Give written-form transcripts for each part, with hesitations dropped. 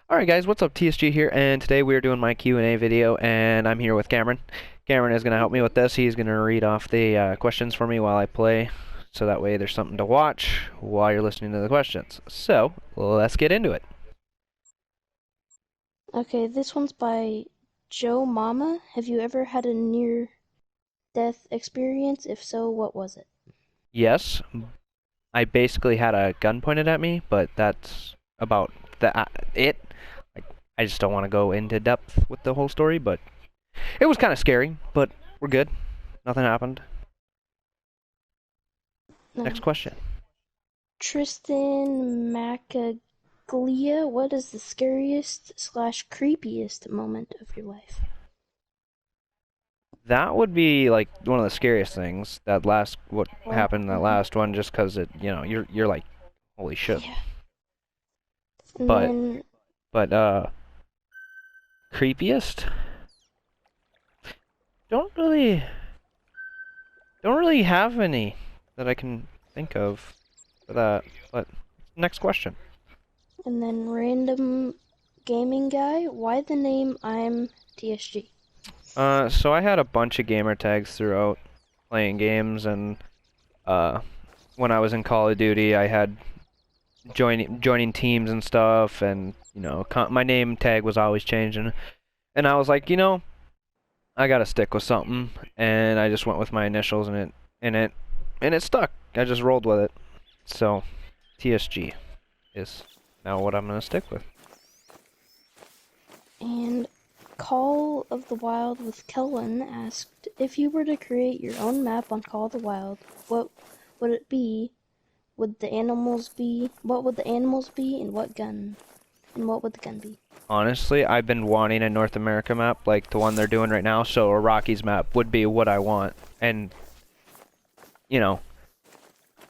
Alright guys, what's up? TSG here, and today we're doing my Q&A video, and I'm here with Cameron. Cameron is going to help me with this. He's going to read off the questions for me while I play, so that way there's something to watch while you're listening to the questions. So, let's get into it. Okay, this one's by Joe Mama. Have you ever had a near-death experience? If so, what was it? Yes, I basically had a gun pointed at me, but that's about it. Like, I just don't want to go into depth with the whole story, but it was kind of scary, but we're good. Nothing happened. Next question. Tristan Macaglia, what is the scariest/creepiest moment of your life? That would be like one of the scariest things. What happened in that last one, just because you're like, holy shit. Yeah. And But then, but creepiest? Don't really have any that I can think of for that. But next question. random gaming guy, why the name I'm TSG? So I had a bunch of gamer tags throughout playing games, and when I was in Call of Duty, I had joining teams and stuff, and my name tag was always changing, and I was like, I gotta stick with something, and I just went with my initials, and it stuck. I just rolled with it. So TSG is now what I'm gonna stick with. And Call of the Wild with Kellen asked, if you were to create your own map on Call of the Wild, what would it be? What would the animals be, and what would the gun be? Honestly, I've been wanting a North America map like the one they're doing right now, so a Rockies map would be what I want. And,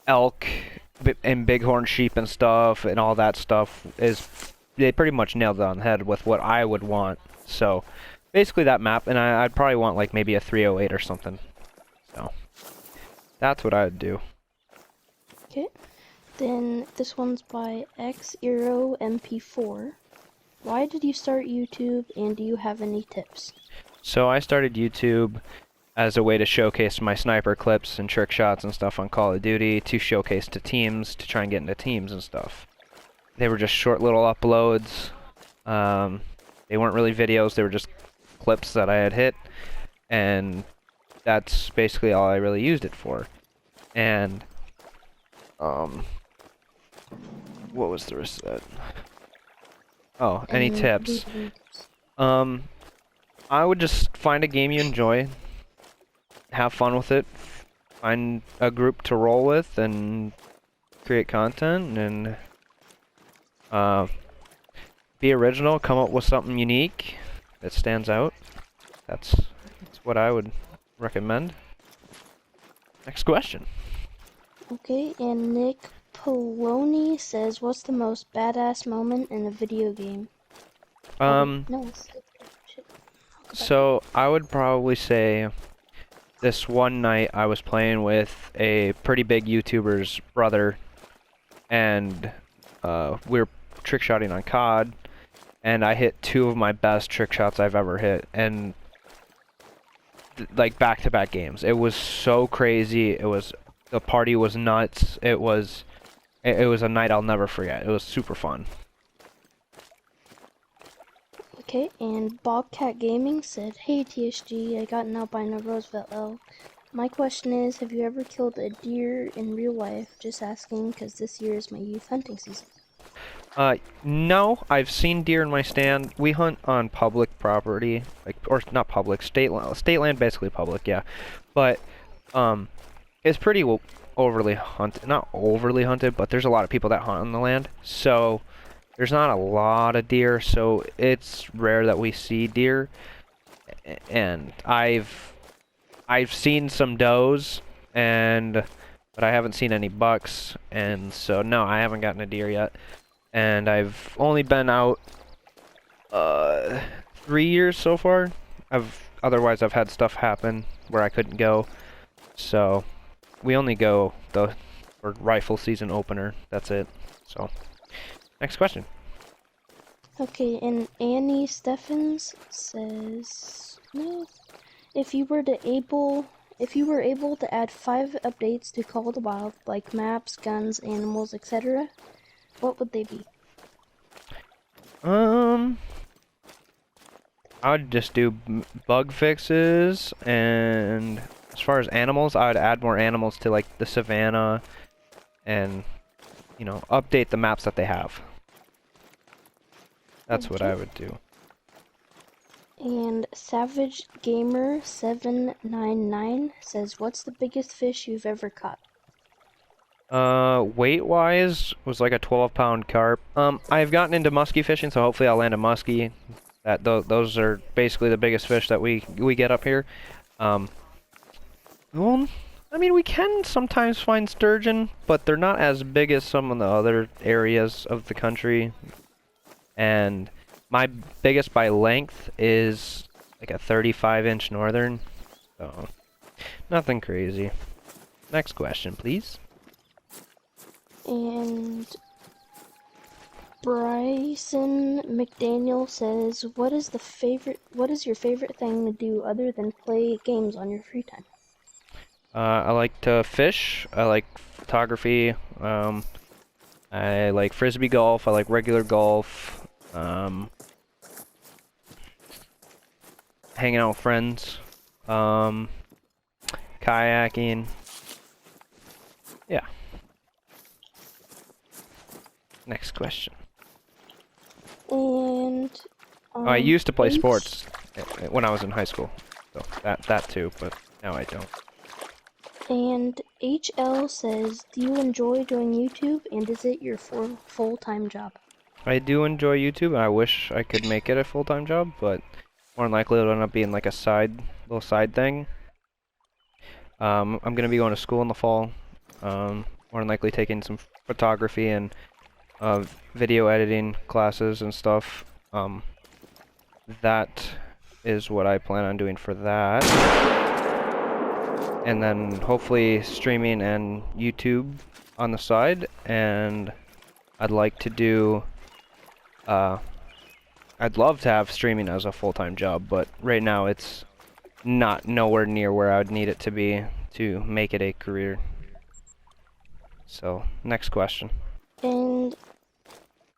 elk and bighorn sheep and stuff and all that stuff they pretty much nailed it on the head with what I would want. So, basically that map, and I'd probably want like maybe a 308 or something. So, that's what I would do. Okay. Then this one's by XEroMP4. Why did you start YouTube, and do you have any tips? So I started YouTube as a way to showcase my sniper clips and trick shots and stuff on Call of Duty, to showcase to teams, to try and get into teams and stuff. They were just short little uploads. They weren't really videos, they were just clips that I had hit, and that's basically all I really used it for. And, what was the rest of that? Oh, any tips? I would just find a game you enjoy, have fun with it, find a group to roll with, and create content, and be original, come up with something unique that stands out. That's what I would recommend. Next question. Okay, and Nick Poloni says, what's the most badass moment in a video game? No, shit. So I would probably say this one night I was playing with a pretty big YouTuber's brother, and we were trick-shotting on COD, and I hit two of my best trick shots I've ever hit, and like back-to-back games. It was so crazy. The party was nuts. It was a night I'll never forget. It was super fun. Okay, and Bobcat Gaming said, hey TSG, I got an albino Roosevelt elk. My question is, have you ever killed a deer in real life? Just asking, because this year is my youth hunting season. No, I've seen deer in my stand. We hunt on public property, or not public, state land, basically public, yeah. But, it's pretty overly hunted, not overly hunted, but there's a lot of people that hunt on the land, so there's not a lot of deer, so it's rare that we see deer. And I've seen some does, but I haven't seen any bucks, and so no, I haven't gotten a deer yet. And I've only been out 3 years so far. Otherwise I've had stuff happen where I couldn't go. So we only go for rifle season opener. That's it. So next question. Okay, and Annie Steffens says, no, if you were able to add 5 updates to Call of the Wild, like maps, guns, animals, etc., what would they be? I would just do bug fixes, and as far as animals, I would add more animals to like the savannah, and you know, update the maps that they have. That's what Okay. I would do. And Savage Gamer 799 says, what's the biggest fish you've ever caught? Weight-wise, was like a 12-pound carp. I've gotten into muskie fishing, so hopefully I'll land a muskie. Those are basically the biggest fish that we get up here. Well, I mean, we can sometimes find sturgeon, but they're not as big as some of the other areas of the country. And my biggest by length is like a 35-inch northern, so nothing crazy. Next question, please. And Bryson McDaniel says, what is your favorite thing to do other than play games on your free time? I like to fish. I like photography. I like frisbee golf. I like regular golf. Hanging out with friends. Kayaking. Yeah. Next question. And I used to play Ace- sports when I was in high school, so that too, but now I don't. And HL says, do you enjoy doing YouTube, and is it your full-time job? I do enjoy YouTube. I wish I could make it a full-time job, but more than likely it'll end up being like a little side thing. I'm gonna be going to school in the fall. More than likely taking some photography and video editing classes and stuff. That is what I plan on doing for that. And then hopefully streaming and YouTube on the side. And I'd like to do, I'd love to have streaming as a full-time job, but right now it's nowhere near where I would need it to be to make it a career. So, next question. And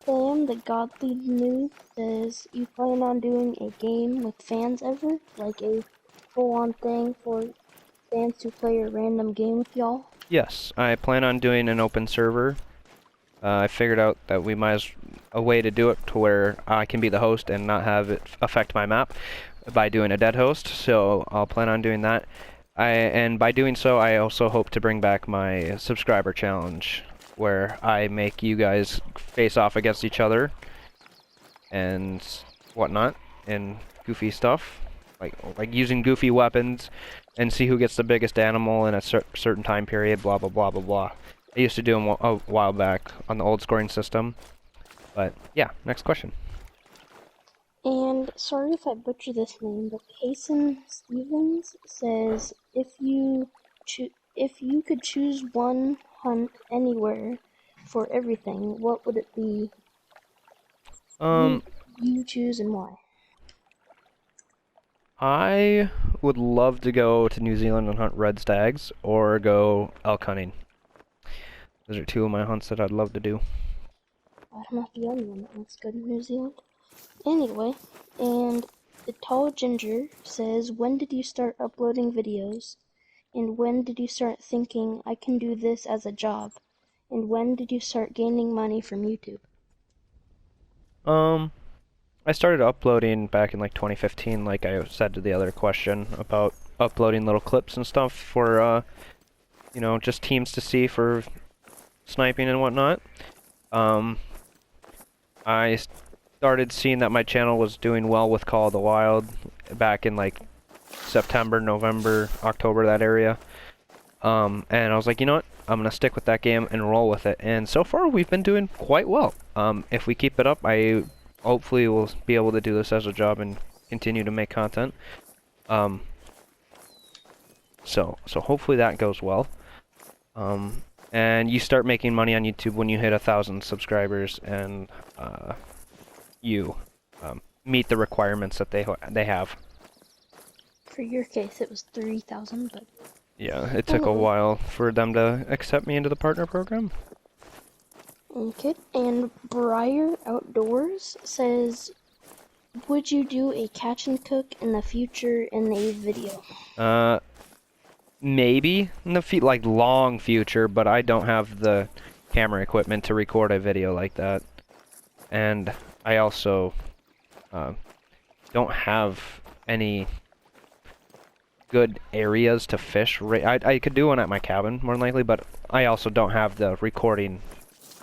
Sam, the Godly Noob, says, you plan on doing a game with fans ever? Like a full-on thing for fans to play a random game with y'all? Yes, I plan on doing an open server. I figured out that a way to do it to where I can be the host and not have it affect my map by doing a dead host, so I'll plan on doing that. And by doing so, I also hope to bring back my subscriber challenge, where I make you guys face off against each other and whatnot, and goofy stuff, like using goofy weapons, and see who gets the biggest animal in a certain time period, blah blah blah blah blah. I used to do them a while back on the old scoring system, but yeah, next question. And sorry if I butcher this name, but Kason Stevens says, if you could choose one hunt anywhere for everything, what would it be? You choose and why? I would love to go to New Zealand and hunt red stags, or go elk hunting. Those are two of my hunts that I'd love to do. I'm not the only one that wants to go to New Zealand. Anyway, and the Tall Ginger says, when did you start uploading videos? And when did you start thinking, I can do this as a job? And when did you start gaining money from YouTube? I started uploading back in like 2015, like I said to the other question about uploading little clips and stuff for, you know, just teams to see for sniping and whatnot. I started seeing that my channel was doing well with Call of the Wild back in like September, November, October, that area. And I was like, you know what? I'm gonna stick with that game and roll with it. And so far, we've been doing quite well. If we keep it up, I hopefully will be able to do this as a job and continue to make content. So hopefully that goes well. And you start making money on YouTube when you hit 1,000 subscribers, and you meet the requirements that they have. For your case, it was 3,000, but Yeah, it took a while for them to accept me into the partner program. okay. And Briar Outdoors says, would you do a catch and cook in the future in a video? Maybe in the like long future, but I don't have the camera equipment to record a video like that, and I also don't have any good areas to fish. I could do one at my cabin more than likely, but I also don't have the recording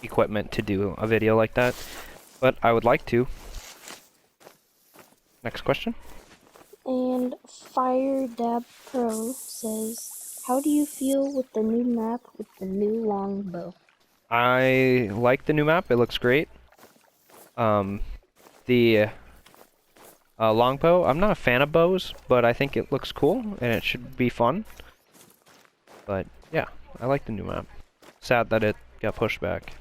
equipment to do a video like that. But I would like to. Next question. And Fire Dab Pro says, how do you feel with the new map with the new long bow? I like the new map. It looks great. The longbow, I'm not a fan of bows, but I think it looks cool and it should be fun. But yeah, I like the new map. Sad that it got pushed back.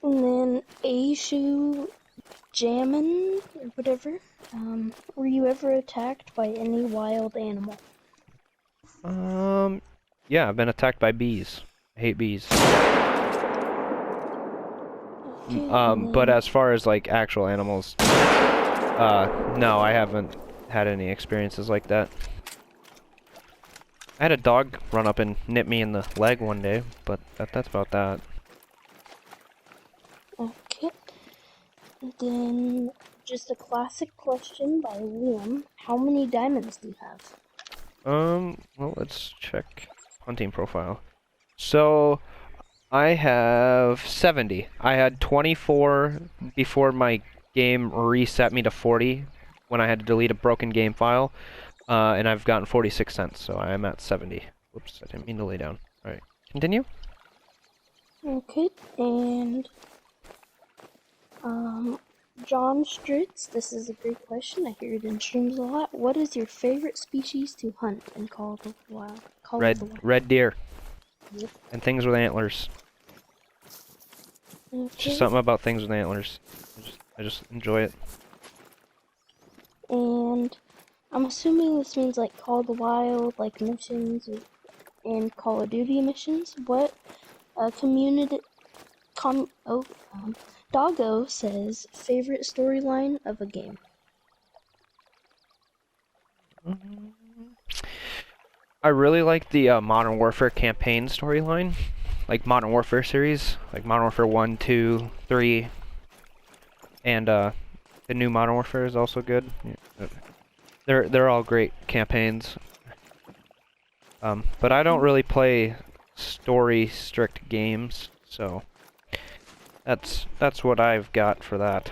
And then Aishu Jammin, or whatever, were you ever attacked by any wild animal? Yeah, I've been attacked by bees. I hate bees. Okay, But as far as like actual animals, no, I haven't had any experiences like that. I had a dog run up and nip me in the leg one day, but that's about that. okay. And then just a classic question by Liam. How many diamonds do you have? Well, let's check hunting profile. So, I have 70. I had 24 before my game reset me to 40 when I had to delete a broken game file, and I've gotten 46 cents, so I am at 70. Whoops, I didn't mean to lay down. Alright, continue. Okay, and John Stritz, this is a great question. I hear it in streams a lot. What is your favorite species to hunt in Call of the Wild? Red deer. Yep. And things with antlers. Okay. Just something about things with antlers. I just enjoy it. And I'm assuming this means like Call of the Wild, like missions, and Call of Duty missions. What Doggo says favorite storyline of a game. I really like the Modern Warfare campaign storyline, like Modern Warfare series, like Modern Warfare 1, 2, 3, and the new Modern Warfare is also good. They're all great campaigns. But I don't really play story-strict games, so that's what I've got for that.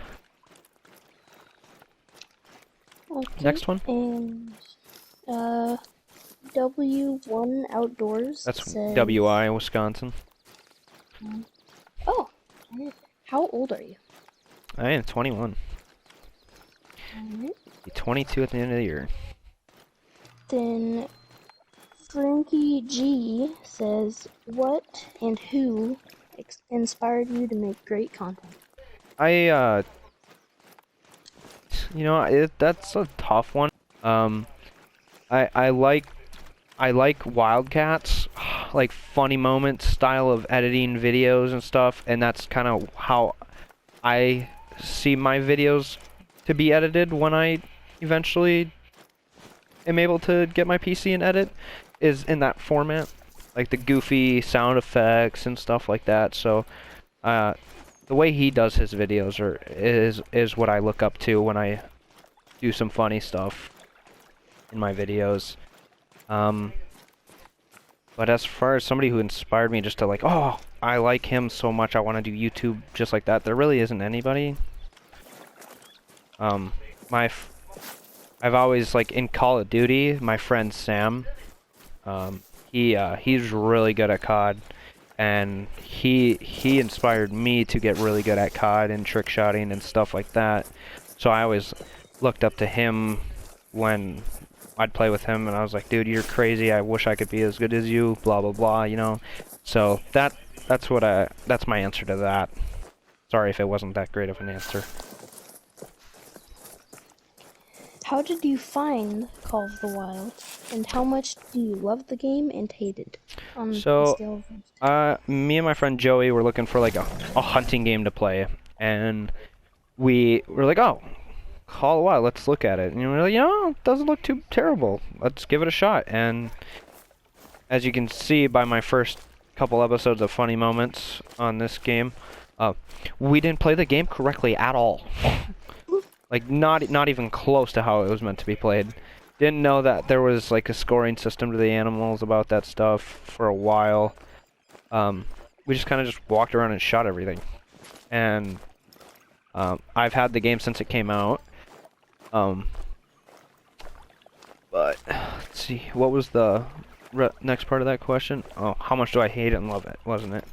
Okay. Next one. And W1 Outdoors. That's says, WI, Wisconsin. Oh, how old are you? I am 21. Alright. Be 22 at the end of the year. Then Frankie G says, what and who inspired you to make great content? That's a tough one. I like Wildcats, like funny moments style of editing videos and stuff, and that's kind of how I see my videos to be edited when I eventually am able to get my PC and edit, is in that format, like the goofy sound effects and stuff like that. So, the way he does his videos is what I look up to when I do some funny stuff in my videos. But as far as somebody who inspired me just to like, oh, I like him so much, I want to do YouTube just like that, there really isn't anybody. I've always, like, in Call of Duty, my friend Sam, he's really good at COD, and he inspired me to get really good at COD and trickshotting and stuff like that. So I always looked up to him when I'd play with him, and I was like, dude, you're crazy, I wish I could be as good as you, blah blah blah, you know. So that's my answer to that. Sorry if it wasn't that great of an answer. How did you find Call of the Wild? And how much do you love the game and hate it? On a So, scale of... me and my friend Joey were looking for like a hunting game to play, and we were like, oh, Call of the Wild, let's look at it. And we were like, it doesn't look too terrible. Let's give it a shot. And as you can see by my first couple episodes of funny moments on this game, we didn't play the game correctly at all. Like, not even close to how it was meant to be played. Didn't know that there was like a scoring system to the animals about that stuff for a while. We just kind of just walked around and shot everything. And I've had the game since it came out. But let's see, what was the next part of that question? Oh, how much do I hate it and love it, wasn't it?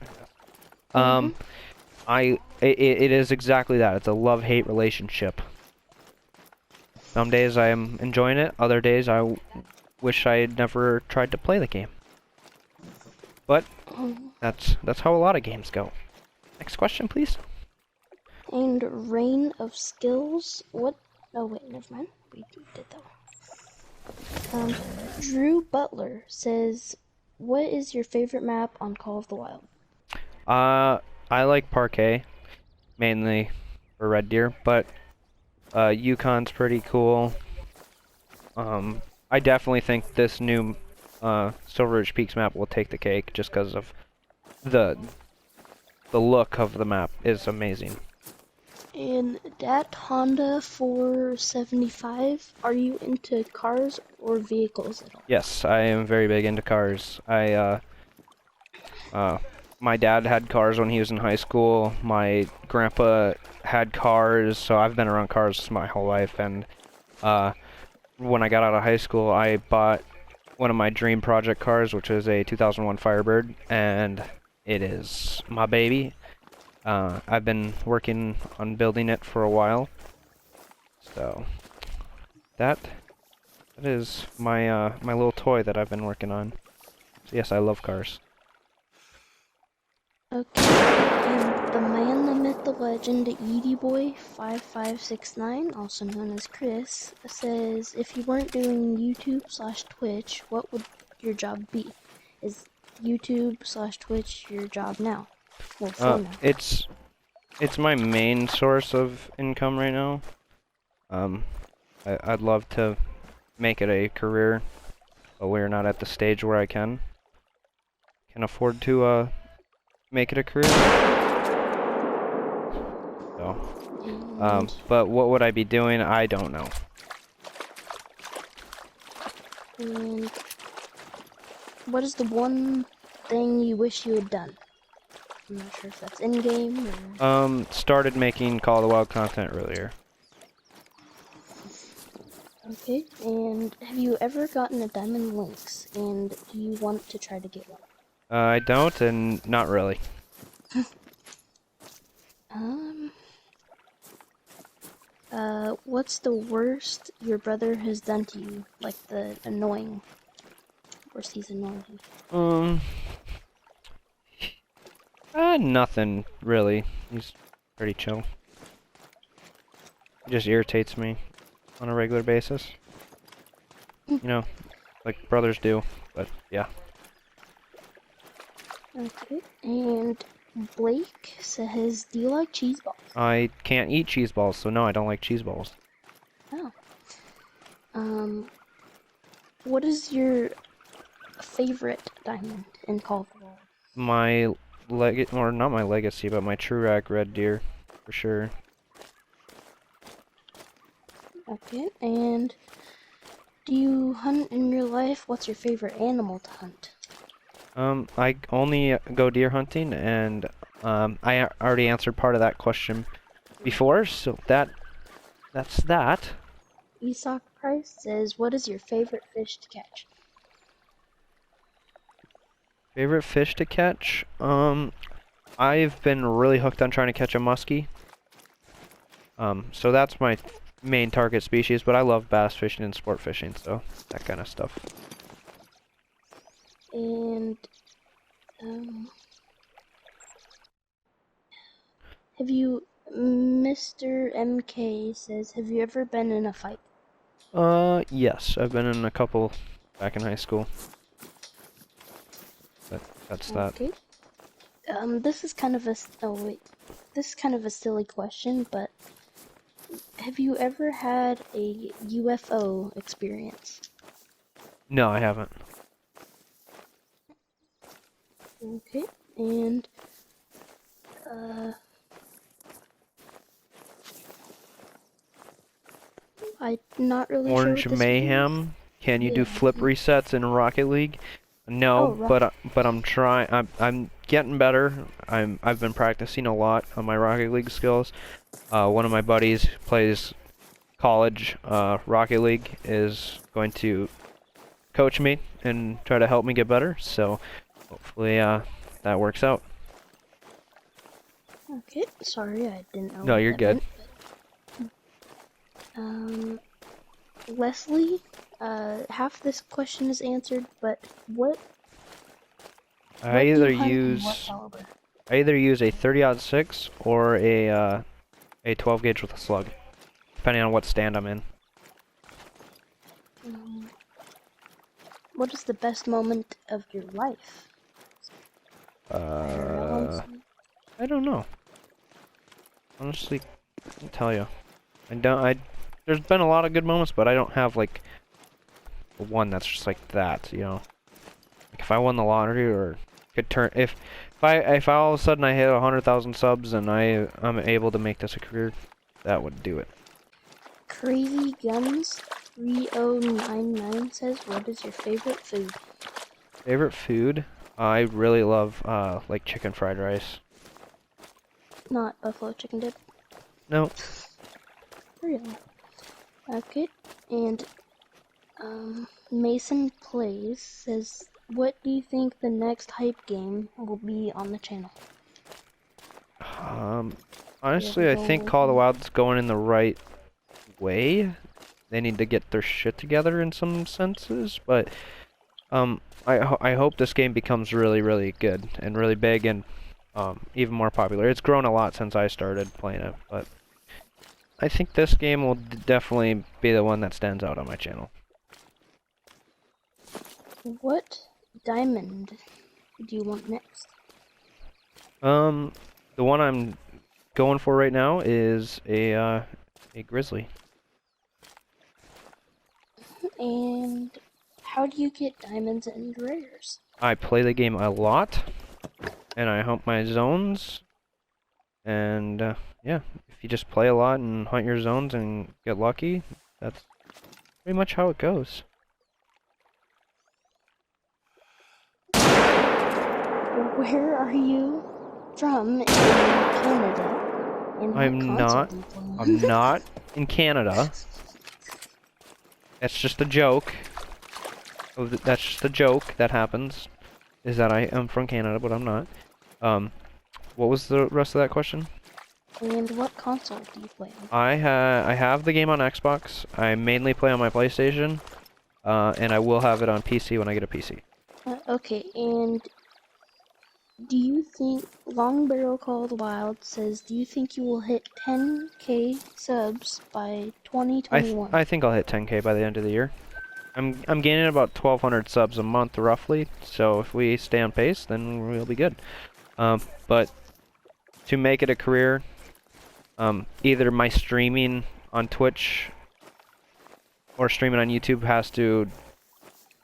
It is exactly that. It's a love-hate relationship. Some days I am enjoying it, other days I wish I had never tried to play the game. But that's how a lot of games go. Next question, please. And Reign of Skills. What? Oh wait, never mind. We did that one. Drew Butler says, "What is your favorite map on Call of the Wild?" I like Parquet, mainly for Red Deer, but Yukon's pretty cool. I definitely think this new Silver Ridge Peaks map will take the cake just because of the look of the map is amazing. And Dat Honda 475, are you into cars or vehicles at all? Yes, I am very big into cars. My dad had cars when he was in high school. My grandpa had cars, so I've been around cars my whole life. And when I got out of high school, I bought one of my dream project cars, which is a 2001 Firebird, and it is my baby. I've been working on building it for a while, so that is my my little toy that I've been working on. So yes, I love cars. Okay, and the man, the myth, the legend, Edie Boy 5569, also known as Chris, says, if you weren't doing YouTube/Twitch, what would your job be? Is YouTube/Twitch your job now? Well, for now. It's my main source of income right now. I'd love to make it a career, but we're not at the stage where I can afford to make it a career. So, but what would I be doing? I don't know. And what is the one thing you wish you had done? I'm not sure if that's in-game or... Started making Call of the Wild content earlier. Okay, and have you ever gotten a Diamond Lynx, and do you want to try to get one? I don't, and not really. What's the worst your brother has done to you? Like the annoying... Worst he's annoyed you. Nothing really. He's pretty chill. He just irritates me on a regular basis. You know, like brothers do, but yeah. Okay, and Blake says, do you like cheese balls? I can't eat cheese balls, so no, I don't like cheese balls. Oh. What is your favorite diamond in Call of the Wild? My or not my legacy, but my True Rack Red Deer, for sure. Okay, and do you hunt in real life? What's your favorite animal to hunt? I only go deer hunting, and I already answered part of that question before, so that's that. Isak Price says, what is your favorite fish to catch? Favorite fish to catch? I've been really hooked on trying to catch a muskie. So that's my main target species, but I love bass fishing and sport fishing, so that kind of stuff. And, Have you, Mr. MK says, have you ever been in a fight? Yes, I've been in a couple back in high school. But that's that. Okay. This is kind of a, oh wait, this is kind of a silly question, but have you ever had a UFO experience? No, I haven't. Okay, and, uh, I'm not really sure Orange what this means. Mayhem. Can you do Yeah. flip resets in Rocket League? Oh, No, right. but I'm trying. I'm getting better. I've been practicing a lot on my Rocket League skills. One of my buddies plays college Rocket League, is going to coach me and try to help me get better. So hopefully that works out. Okay, sorry, I didn't know No, what you're that good. meant. Leslie, half this question is answered, but what I what do you either hunt and what use caliber? I either use a 30-06 or a 12 gauge with a slug, depending on what stand I'm in. Um, what is the best moment of your life? I don't know, honestly. I don't know. Honestly, I can't tell you. I don't. I. There's been a lot of good moments, but I don't have like one that's just like that. You know, like if I won the lottery or could turn if I all of a sudden I hit 100,000 subs and I'm able to make this a career, that would do it. Crazy Guns 3099 says, what is your favorite food? Favorite food? I really love like chicken fried rice. Not buffalo chicken dip. No, Really? Okay. And Mason Plays says, what do you think the next hype game will be on the channel? Do you have a honestly, I think goal? Call of the Wild's going in the right way. They need to get their shit together in some senses, but I hope this game becomes really good and really big and even more popular. It's grown a lot since I started playing it, but I think this game will definitely be the one that stands out on my channel. What diamond do you want next? The one I'm going for right now is a grizzly. And how do you get diamonds and rares? I play the game a lot, and I hunt my zones, and yeah, if you just play a lot and hunt your zones and get lucky, that's pretty much how it goes. Where are you from in Canada? And what I'm console not. do you play I'm on? not in Canada. That's just a joke. That's just a joke that happens. Is that I am from Canada, but I'm not. What was the rest of that question? And what console do you play on? I have the game on Xbox. I mainly play on my PlayStation, and I will have it on PC when I get a PC. Okay, and do you think Long Barrel Call of the Wild says, do you think you will hit 10k subs by 2021? I think I'll hit 10K by the end of the year. I'm gaining about 1,200 subs a month roughly, so if we stay on pace, then we'll be good. But to make it a career, either my streaming on Twitch or streaming on YouTube has to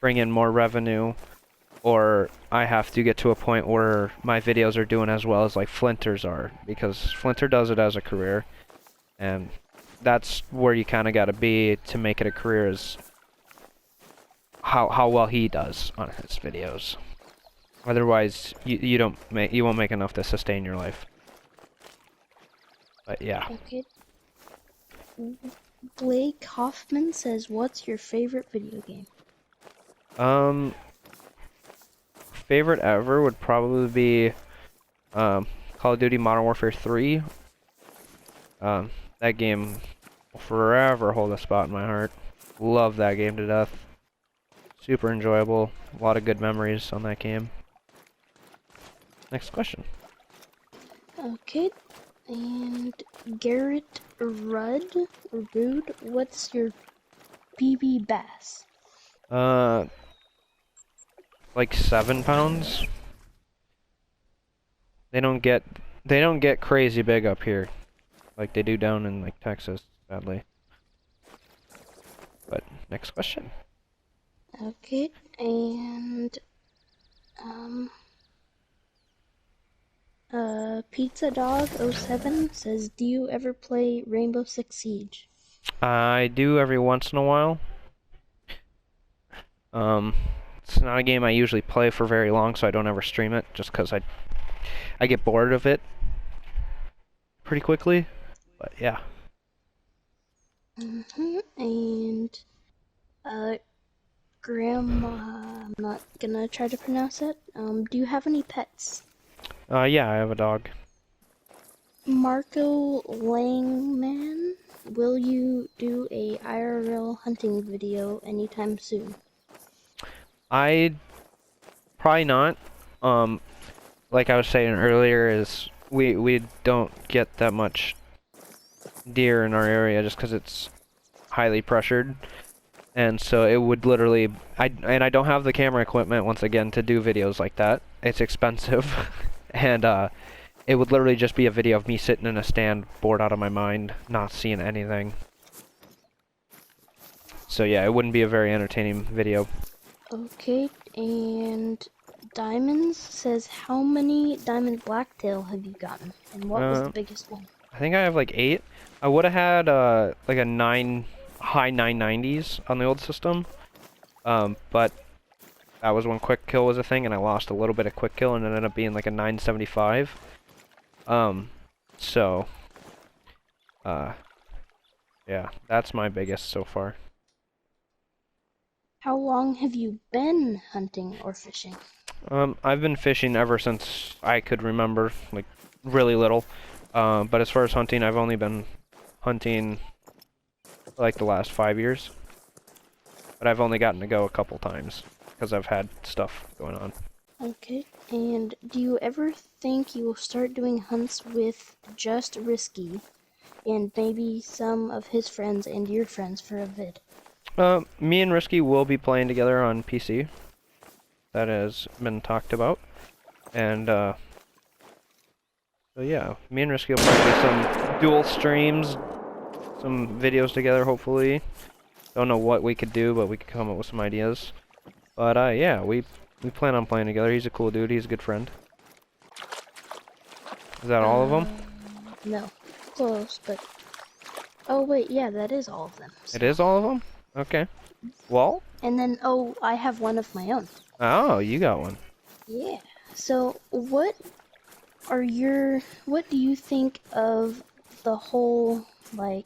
bring in more revenue, or I have to get to a point where my videos are doing as well as like Flinter's are, because Flinter does it as a career, and that's where you kind of got to be to make it a career, is how well he does on his videos. Otherwise, you won't make enough to sustain your life. But yeah. Okay. Blake Hoffman says, what's your favorite video game? Favorite ever would probably be Call of Duty Modern Warfare 3. That game will forever hold a spot in my heart. Love that game to death. Super enjoyable. A lot of good memories on that game. Next question. Okay. And Garrett Rudd, what's your PB bass? Like 7 pounds. They don't get crazy big up here, like they do down in like Texas, sadly. But next question. Okay, and um, Pizza Dog 07 says, "Do you ever play Rainbow Six Siege?" I do every once in a while. It's not a game I usually play for very long, so I don't ever stream it, just because I get bored of it pretty quickly. But yeah. And Grandma, I'm not gonna try to pronounce it. Do you have any pets? Yeah, I have a dog. Marco Langman, will you do a IRL hunting video anytime soon? I probably not. Like I was saying earlier, is we don't get that much deer in our area just because it's highly pressured, and so it would literally I don't have the camera equipment once again to do videos like that. It's expensive, and it would literally just be a video of me sitting in a stand, bored out of my mind, not seeing anything. So yeah, it wouldn't be a very entertaining video. Okay, and Diamonds says, how many diamond blacktail have you gotten? And what was the biggest one? I think I have like 8. I would have had like a high 990s on the old system, but that was when quick kill was a thing, and I lost a little bit of quick kill, and it ended up being like a 975. So, yeah, that's my biggest so far. How long have you been hunting or fishing? I've been fishing ever since I could remember, like really little. But as far as hunting, I've only been hunting for like the last 5 years. But I've only gotten to go a couple times because I've had stuff going on. Okay, and do you ever think you will start doing hunts with just Risky and maybe some of his friends and your friends for a vid? Me and Risky will be playing together on PC. That has been talked about. And, so yeah, me and Risky will probably do some dual streams, some videos together, hopefully. Don't know what we could do, but we could come up with some ideas. But, yeah, we plan on playing together. He's a cool dude. He's a good friend. Is that all of them? No, close, but... Oh, wait, yeah, that is all of them. So. It is all of them? Okay. Well? And then, oh, I have one of my own. Oh, you got one. Yeah. So, what do you think of the whole, like,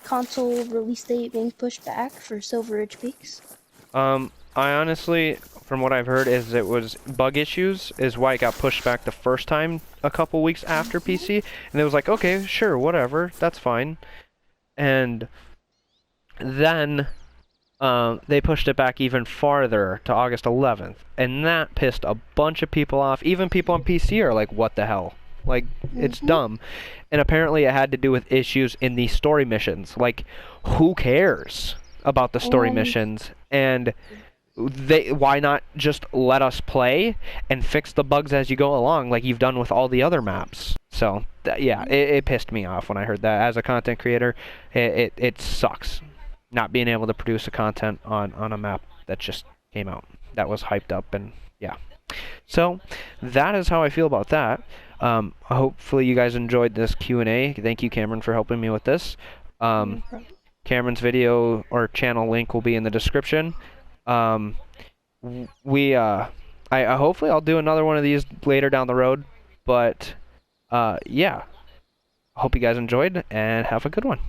console release date being pushed back for Silver Ridge Peaks? I honestly, from what I've heard, is it was bug issues is why it got pushed back the first time a couple weeks after PC, and it was like, okay, sure, whatever, that's fine. And then they pushed it back even farther to August 11th, and that pissed a bunch of people off. Even people on PC are like, what the hell? Like, it's dumb. And apparently it had to do with issues in the story missions. Like, who cares about the story missions? And why not just let us play and fix the bugs as you go along, like you've done with all the other maps? So, yeah, it pissed me off when I heard that. As a content creator, it sucks not being able to produce a content on a map that just came out, that was hyped up, and yeah. So, that is how I feel about that. Hopefully you guys enjoyed this Q&A. Thank you, Cameron, for helping me with this. Cameron's video or channel link will be in the description. Hopefully I'll do another one of these later down the road, but yeah, hope you guys enjoyed and have a good one.